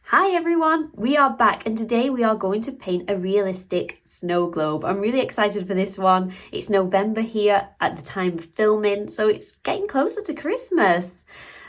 Hi everyone, we are back and today we are going to paint a realistic snow globe. I'm really excited for this one. It's November here at the time of filming, so it's getting closer to Christmas.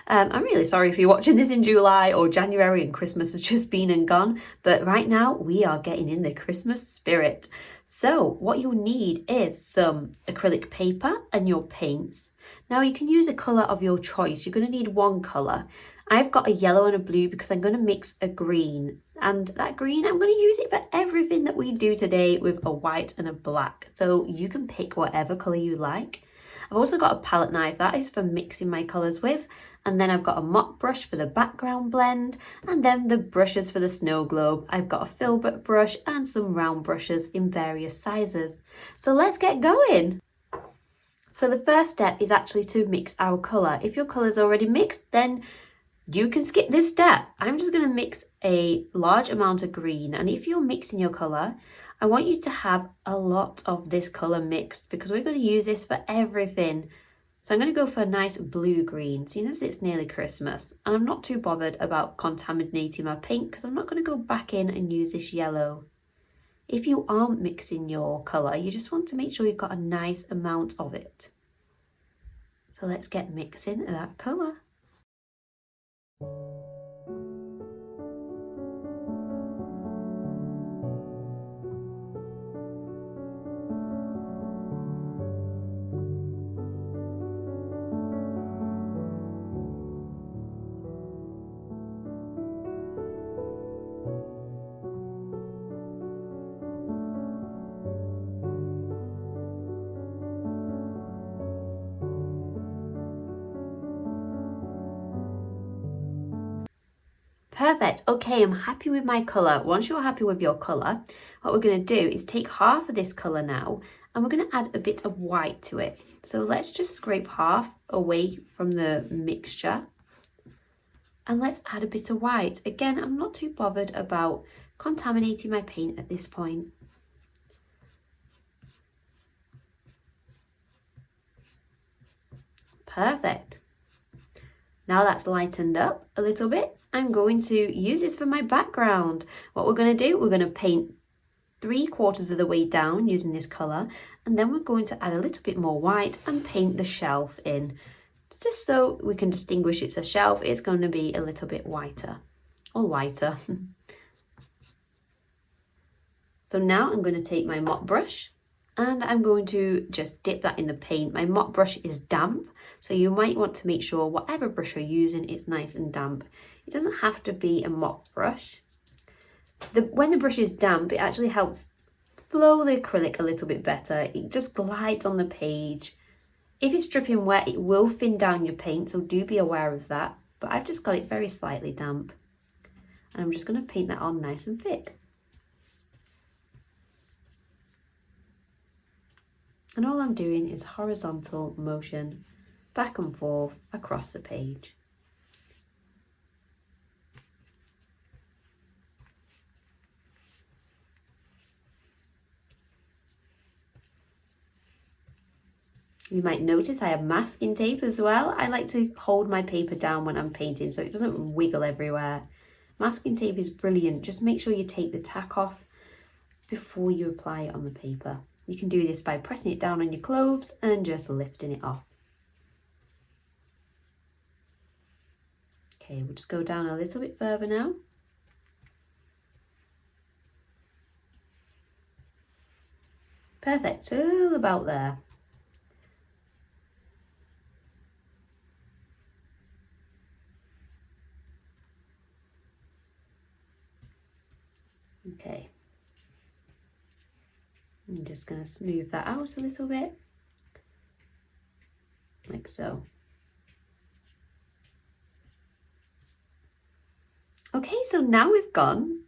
I'm really sorry if you're watching this in July or January and Christmas has just been and gone, but right now we are getting in the Christmas spirit. So what you'll need is some acrylic paper and your paints. Now you can use a colour of your choice. You're going to need one colour. I've got a yellow and a blue because I'm going to mix a green, and that green I'm going to use it for everything that we do today with a white and a black, so you can pick whatever colour you like. I've also got a palette knife, that is for mixing my colours with, and then I've got a mop brush for the background blend, and then the brushes for the snow globe. I've got a filbert brush and some round brushes in various sizes. So let's get going! So the first step is actually to mix our colour. If your colour's already mixed, then you can skip this step. I'm just going to mix a large amount of green, and if you're mixing your colour, I want you to have a lot of this colour mixed because we're going to use this for everything. So I'm going to go for a nice blue-green, seeing as it's nearly Christmas, and I'm not too bothered about contaminating my paint because I'm not going to go back in and use this yellow. If you aren't mixing your colour, you just want to make sure you've got a nice amount of it. So let's get mixing that colour. Perfect. Okay, I'm happy with my colour. Once you're happy with your colour, what we're going to do is take half of this colour now and we're going to add a bit of white to it. So let's just scrape half away from the mixture and let's add a bit of white. Again, I'm not too bothered about contaminating my paint at this point. Perfect. Now that's lightened up a little bit, I'm going to use this for my background. What we're going to do, we're going to paint 3/4 of the way down using this colour, and then we're going to add a little bit more white and paint the shelf in. Just so we can distinguish it's a shelf, it's going to be a little bit whiter or lighter. So now I'm going to take my mop brush and I'm going to just dip that in the paint. My mop brush is damp, so you might want to make sure whatever brush you're using is nice and damp. It doesn't have to be a mop brush. When the brush is damp, it actually helps flow the acrylic a little bit better. It just glides on the page. If it's dripping wet, it will thin down your paint, so do be aware of that. But I've just got it very slightly damp. And I'm just going to paint that on nice and thick. And all I'm doing is horizontal motion back and forth across the page. You might notice I have masking tape as well. I like to hold my paper down when I'm painting so it doesn't wiggle everywhere. Masking tape is brilliant. Just make sure you take the tack off before you apply it on the paper. You can do this by pressing it down on your clothes and just lifting it off. Okay, we'll just go down a little bit further now. Perfect, all about there. Okay. I'm just going to smooth that out a little bit, like so. Okay, so now we've gone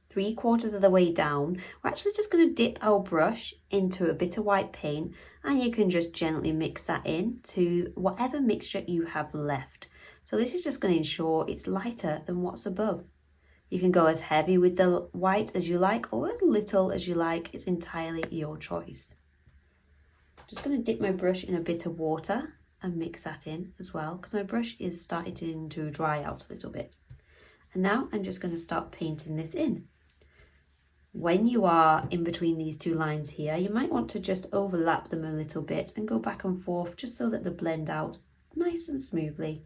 3/4 of the way down. We're actually just going to dip our brush into a bit of white paint, and you can just gently mix that in to whatever mixture you have left. So this is just going to ensure it's lighter than what's above. You can go as heavy with the white as you like or as little as you like. It's entirely your choice. I'm just going to dip my brush in a bit of water and mix that in as well because my brush is starting to dry out a little bit. And now I'm just going to start painting this in. When you are in between these two lines here, you might want to just overlap them a little bit and go back and forth just so that they blend out nice and smoothly.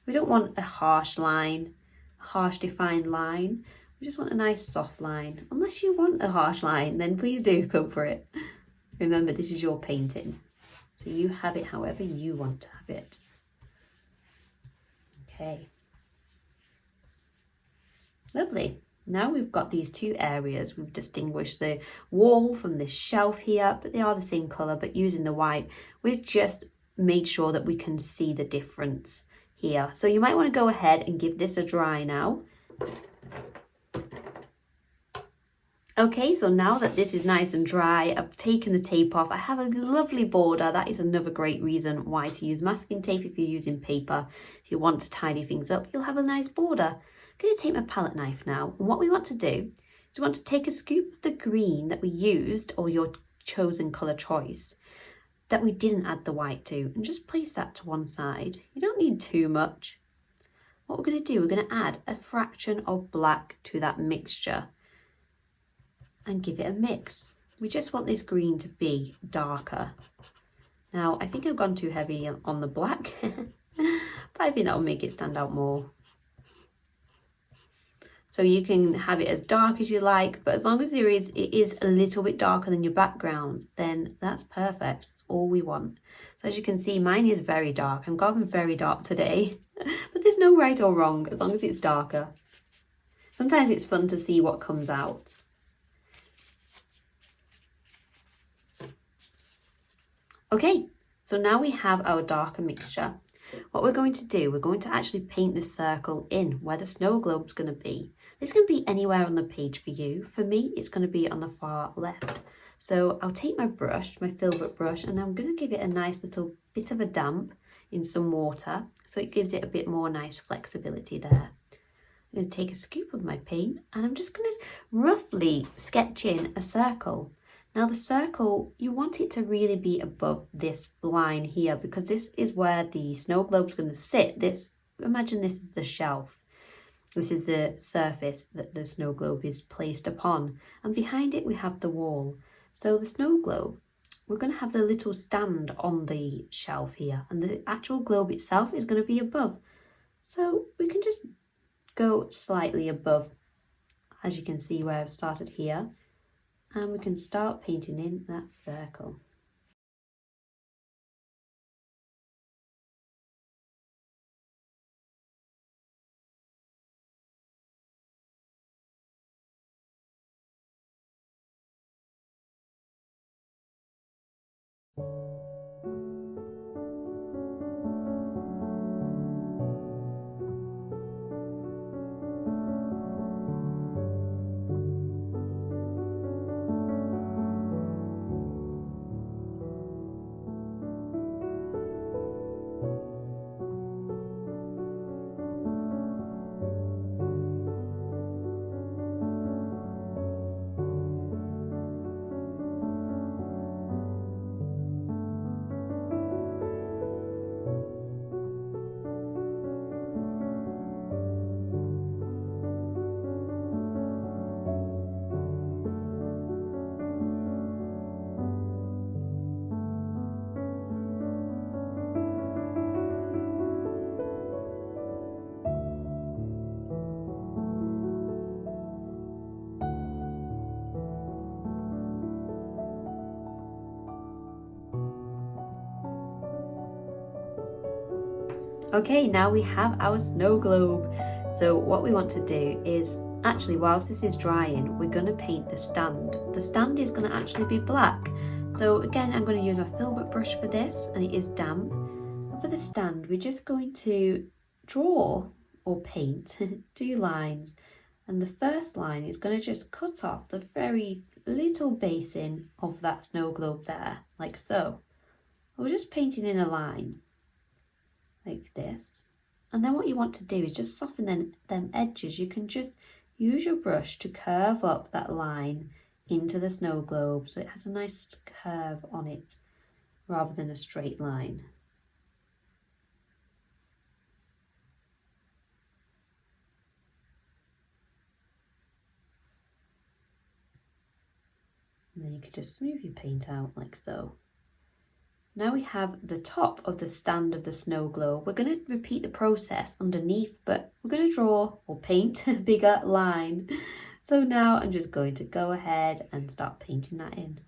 We don't want a harsh line, a harsh defined line. We just want a nice soft line. Unless you want a harsh line, then please do go for it. Remember, this is your painting, so you have it however you want to have it. Okay. Lovely. Now we've got these two areas. We've distinguished the wall from this shelf here, but they are the same colour, but using the white, we've just made sure that we can see the difference here. So you might want to go ahead and give this a dry now. Okay, so now that this is nice and dry, I've taken the tape off. I have a lovely border. That is another great reason why to use masking tape if you're using paper. If you want to tidy things up, you'll have a nice border. I'm going to take my palette knife now, and what we want to do is we want to take a scoop of the green that we used, or your chosen colour choice, that we didn't add the white to, and just place that to one side. You don't need too much. What we're going to do, we're going to add a fraction of black to that mixture and give it a mix. We just want this green to be darker. Now, I think I've gone too heavy on the black, but I think that will make it stand out more. So you can have it as dark as you like, but as long as it is a little bit darker than your background, then that's perfect. That's all we want. So as you can see, mine is very dark. I'm going very dark today, but there's no right or wrong as long as it's darker. Sometimes it's fun to see what comes out. Okay, so now we have our darker mixture. What we're going to do, we're going to actually paint this circle in where the snow globe's going to be. This can be anywhere on the page for you. For me, it's going to be on the far left. So I'll take my brush, my filbert brush, and I'm going to give it a nice little bit of a damp in some water, so it gives it a bit more nice flexibility there. I'm going to take a scoop of my paint, and I'm just going to roughly sketch in a circle. Now the circle, you want it to really be above this line here, because this is where the snow globe's going to sit. Imagine this is the shelf. This is the surface that the snow globe is placed upon. And behind it we have the wall. So the snow globe, we're going to have the little stand on the shelf here, and the actual globe itself is going to be above. So we can just go slightly above, as you can see where I've started here. And we can start painting in that circle. Okay, now we have our snow globe. So what we want to do is, actually whilst this is drying, we're going to paint the stand. The stand is going to actually be black. So again, I'm going to use my filbert brush for this, and it is damp. And for the stand, we're just going to draw or paint 2 lines. And the first line is going to just cut off the very little basin of that snow globe there, like so. We're just painting in a line like this, and then what you want to do is just soften them edges. You can just use your brush to curve up that line into the snow globe so it has a nice curve on it rather than a straight line. And then you can just smooth your paint out like so. Now we have the top of the stand of the snow globe. We're going to repeat the process underneath, but we're going to draw or paint a bigger line. So now I'm just going to go ahead and start painting that in.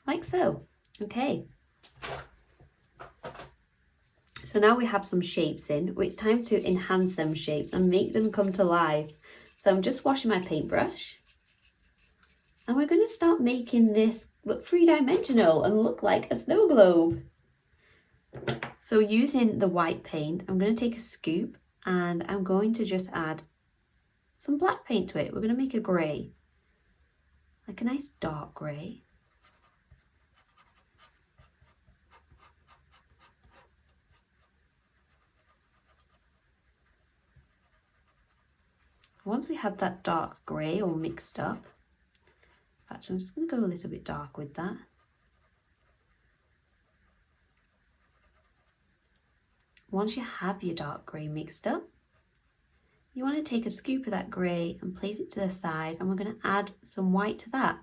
Like so. Okay. So now we have some shapes in. It's time to enhance them shapes and make them come to life. So I'm just washing my paintbrush. And we're going to start making this look three-dimensional and look like a snow globe. So using the white paint, I'm going to take a scoop and I'm going to just add some black paint to it. We're going to make a grey, like a nice dark grey. Once we have that dark grey all mixed up, actually I'm just going to go a little bit dark with that. Once you have your dark grey mixed up, you want to take a scoop of that grey and place it to the side, and we're going to add some white to that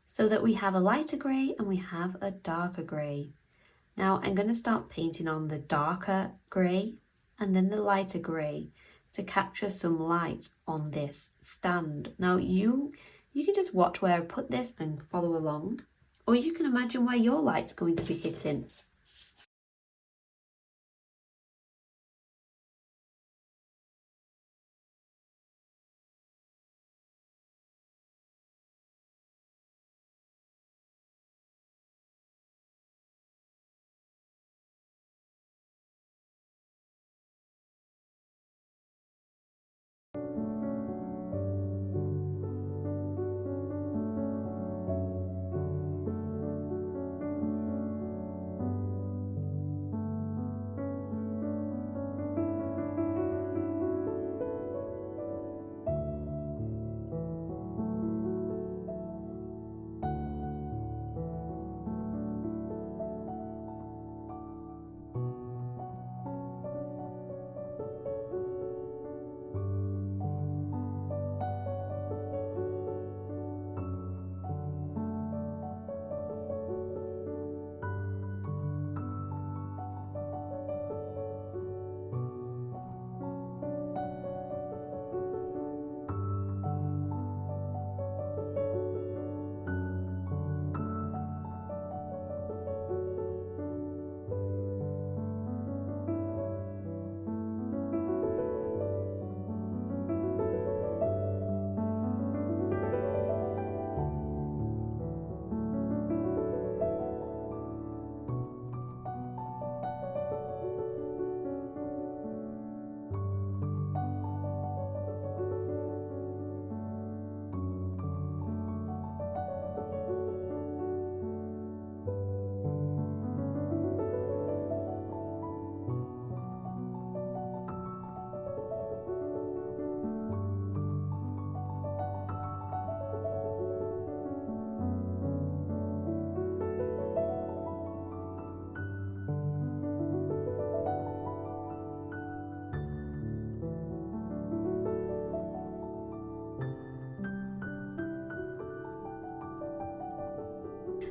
so that we have a lighter grey and we have a darker grey. Now I'm going to start painting on the darker grey and then the lighter grey to capture some light on this stand. Now you can just watch where I put this and follow along, or you can imagine where your light's going to be hitting.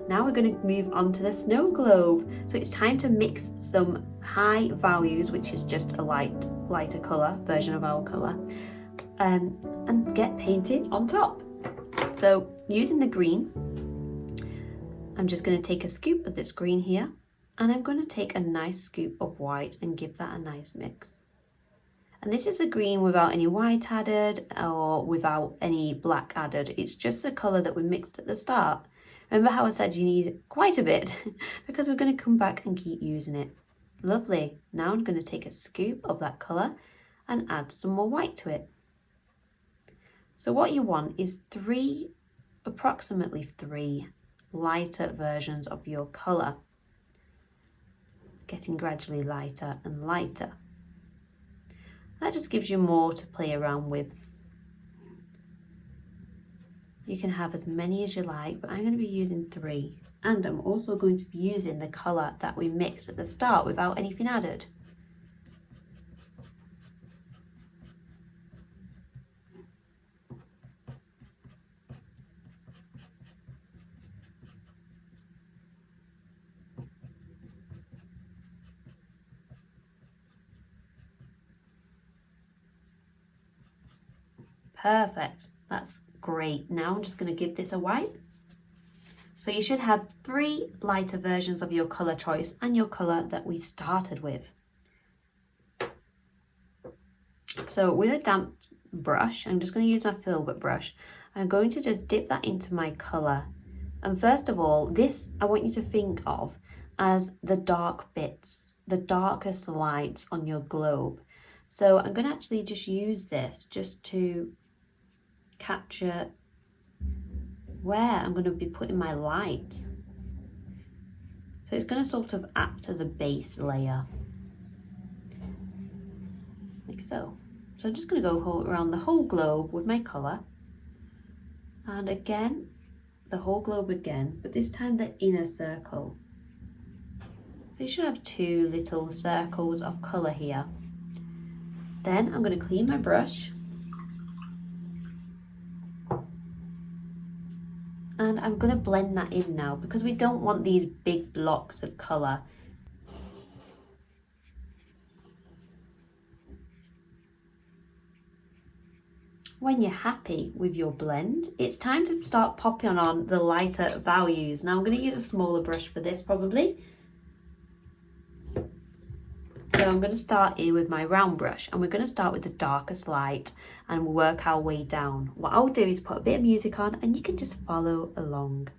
Now we're going to move on to the snow globe. So it's time to mix some high values, which is just a lighter colour version of our colour, and get painted on top. So using the green, I'm just going to take a scoop of this green here, and I'm going to take a nice scoop of white and give that a nice mix. And this is a green without any white added or without any black added. It's just the colour that we mixed at the start. Remember how I said you need quite a bit because we're going to come back and keep using it. Lovely. Now I'm going to take a scoop of that colour and add some more white to it. So what you want is approximately three lighter versions of your colour, getting gradually lighter and lighter. That just gives you more to play around with. You can have as many as you like, but I'm going to be using three. And I'm also going to be using the colour that we mixed at the start without anything added. Perfect, that's great. Now I'm just going to give this a wipe. So you should have three lighter versions of your colour choice and your colour that we started with. So with a damp brush, I'm just going to use my filbert brush. I'm going to just dip that into my colour. And first of all, this I want you to think of as the dark bits, the darkest lights on your globe. So I'm going to actually just use this just to capture where I'm going to be putting my light. So it's going to sort of act as a base layer, like so. So I'm just going to go around the whole globe with my colour. And again, the whole globe again, but this time the inner circle. So you should have two little circles of colour here. Then I'm going to clean my brush. And I'm going to blend that in now because we don't want these big blocks of colour. When you're happy with your blend, it's time to start popping on the lighter values. Now I'm going to use a smaller brush for this probably. So I'm going to start here with my round brush and we're going to start with the darkest light and work our way down. What I'll do is put a bit of music on and you can just follow along.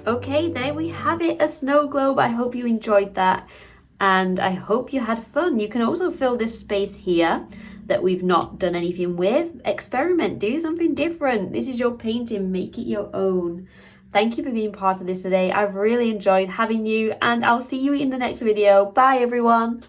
Okay, there we have it, a snow globe. I hope you enjoyed that and I hope you had fun. You can also fill this space here that we've not done anything with. Experiment, do something different. This is your painting, make it your own. Thank you for being part of this today. I've really enjoyed having you and I'll see you in the next video. Bye everyone.